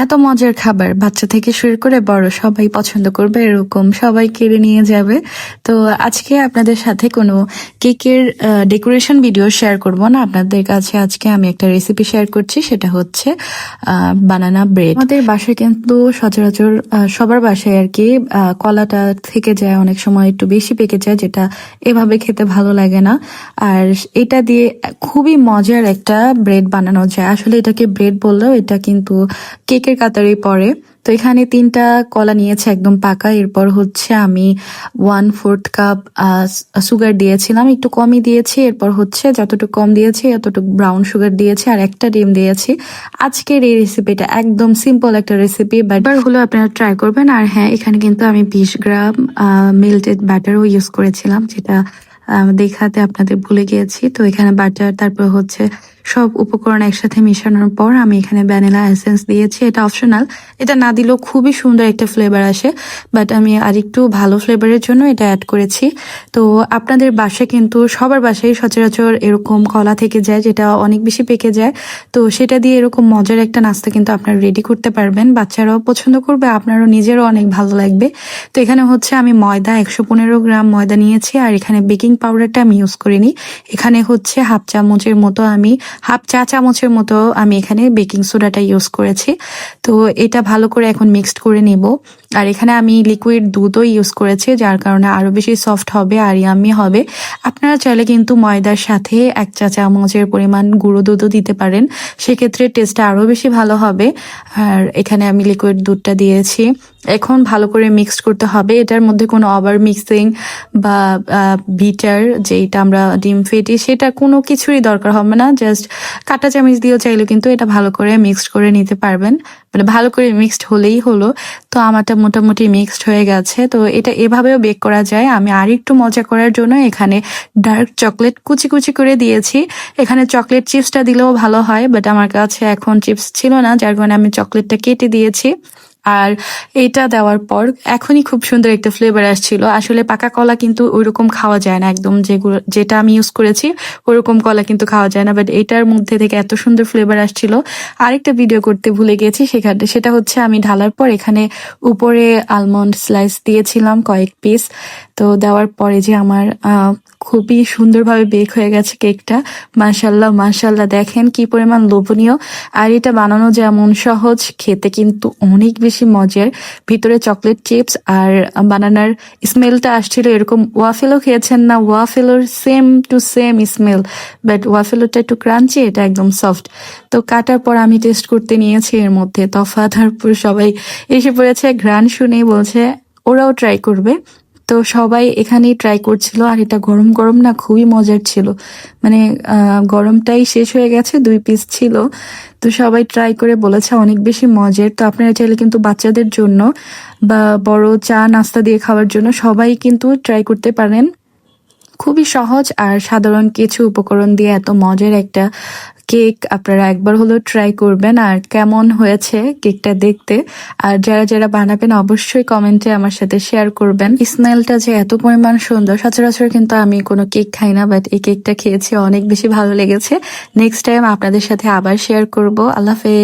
এত মজার খাবার বাচ্চা থেকে শুরু করে বড় সবাই পছন্দ করবে, এরকম সবাই কেড়ে নিয়ে যাবে। তো আজকে আপনাদের সাথে কোনো কেকের ডেকোরেশন ভিডিও শেয়ার করব না, আপনাদের কাছে আজকে আমি একটা রেসিপি শেয়ার করছি, সেটা হচ্ছে বানানা ব্রেড। আমাদের বাসায় কিন্তু সচরাচর সবার বাসায় আর কি কলাটা থেকে যায়, অনেক সময় একটু বেশি পেকে যায়, যেটা এভাবে খেতে ভালো লাগে না। আর এটা দিয়ে খুবই মজার একটা ব্রেড বানানো যায়। আসলে এটাকে ব্রেড বললেও এটা কিন্তু কেকের কাতারে পড়ে। তো এখানে 3টা কলা নিয়েছে একদম পাকা। এরপর হচ্ছে আমি 1/4 কাপ সুগার দিয়েছিলাম, একটু কমই দিয়েছি। এরপর হচ্ছে যতটুকু কম দিয়েছি ততটুকু ব্রাউন সুগার দিয়েছি, আর একটা ডিম দিয়েছি। আজকের এই রেসিপিটা একদম সিম্পল একটা রেসিপি, বাট হলো আপনারা ট্রাই করবেন। আর হ্যাঁ, এখানে কিন্তু আমি 20 গ্রাম মেল্টেড বাটারও ইউজ করেছিলাম, যেটা দেখাতে আপনাদের ভুলে গিয়েছি। তো এখানে বাটার, তারপর হচ্ছে সব উপকরণ একসাথে মেশানোর পর আমি এখানে ভ্যানিলা এসেন্স দিয়েছি। এটা অপশনাল, এটা না দিলেও খুবই সুন্দর একটা ফ্লেভার আসে, বাট আমি আরেকটু ভালো ফ্লেভারের জন্য এটা অ্যাড করেছি। তো আপনাদের বাসায় কিন্তু সবার বাসায় সচরাচর এরকম কলা থেকে যায়, যেটা অনেক বেশি পেকে যায়। তো সেটা দিয়ে এরকম মজার একটা নাস্তা কিন্তু আপনারা রেডি করতে পারবেন, বাচ্চারাও পছন্দ করবে, আপনারও নিজেরও অনেক ভালো লাগবে। তো এখানে হচ্ছে আমি ময়দা 115 গ্রাম ময়দা নিয়েছি, আর এখানে বেকিং পাউডারটা আমি ইউজ করিনি। এখানে হচ্ছে হাফ চা চামচের মতো আমি এখানে বেকিং সোডাটা ইউজ করেছি। তো এটা ভালো করে এখন মিক্সড করে নিব। আর এখানে আমি লিকুইড দুধও ইউজ করেছি, যার কারণে আরো বেশি সফট হবে আর ইয়াম্মি হবে। আপনারা চাইলে কিন্তু ময়দার সাথে 1 চা চামচের পরিমাণ গুঁড়ো দুধও দিতে পারেন, সেক্ষেত্রে টেস্টটা আরো বেশি ভালো হবে। আর এখানে আমি লিকুইড দুধটা দিয়েছি। এখন ভালো করে মিক্সড করতে হবে। এটার মধ্যে কোনো ওভার মিক্সিং বা বিটার, যেটা আমরা ডিম ফেটি, সেটা কোনো কিছুরই দরকার হবে না। জাস্ট কাঁটা চামচ দিয়েও চাইলেও কিন্তু এটা ভালো করে মিক্সড করে নিতে পারবেন, মানে ভালো করে মিক্সড হলেই হলো। তো আমারটা মোটামুটি মিক্সড হয়ে গেছে। তো এটা এভাবেও বেক করা যায়। আমি আর একটু মজা করার জন্য এখানে ডার্ক চকলেট কুচি কুচি করে দিয়েছি। এখানে চকলেট চিপসটা দিলেও ভালো হয়, বাট আমার কাছে এখন চিপস ছিল না, যার কারণে আমি চকলেটটা কেটে দিয়েছি। আর এটা দেওয়ার পর এখনই খুব সুন্দর একটা ফ্লেভার আসছিল। আসলে পাকা কলা কিন্তু ওইরকম খাওয়া যায় না, একদম যেটা আমি ইউজ করেছি ওরকম কলা কিন্তু খাওয়া যায় না, বাট এটার মধ্যে থেকে এত সুন্দর ফ্লেভার আসছিল। আরেকটা ভিডিও করতে ভুলে গেছি, সেটা হচ্ছে আমি ঢালার পর এখানে উপরে আলমন্ড স্লাইস দিয়েছিলাম কয়েক পিস। তো দেওয়ার পরে যে আমার খুবই সুন্দরভাবে বেক হয়ে গেছে কেকটা। মাশাল্লাহ মাশাল্লাহ, দেখেন কি পরিমাণ লোভনীয়। আর এটা বানানো যেমন সহজ, খেতে কিন্তু অনেক বেশি মজার। ভিতরে চকলেট চিপস আর বানানার স্মেলটা আসছিল এরকম। ওয়াফেলও খেয়েছেন না? ওয়াফেলোর same to same smell, but ওয়াফেলোটা একটু ক্রাঞ্চি, এটা একদম সফট। তো কাটার পর আমি টেস্ট করতে নিয়েছি, এর মধ্যে তফাৎ। তারপর সবাই এসে পড়েছে, ঘ্রাণ শুনেই বলছে ওরাও ট্রাই করবে। তো সবাই এখানেই ট্রাই করছিল, আর এটা গরম গরম না, খুবই মজার ছিল। মানে গরমটাই শেষ হয়ে গেছে, 2 পিস ছিল। তো সবাই ট্রাই করে বলেছে অনেক বেশি মজার। তো আপনারা চাইলে কিন্তু বাচ্চাদের জন্য বা বড় চা নাস্তা দিয়ে খাওয়ার জন্য সবাই কিন্তু ট্রাই করতে পারেন। খুবই সহজ আর সাধারণ কিছু উপকরণ দিয়ে এত মজার একটা কেক আপনারা একবার হলেও ট্রাই করবেন। আর কেমন হয়েছে কেকটা দেখতে, আর যারা যারা বানাবেন অবশ্যই কমেন্টে আমার সাথে শেয়ার করবেন। স্মেলটা যে এত পরিমাণ সুন্দর, সচরাচর কিন্তু আমি কোনো কেক খাই না, বাট এই কেকটা খেয়েছি, অনেক বেশি ভালো লেগেছে। নেক্সট টাইম আপনাদের সাথে আবার শেয়ার করব। আল্লাহ হাফেজ।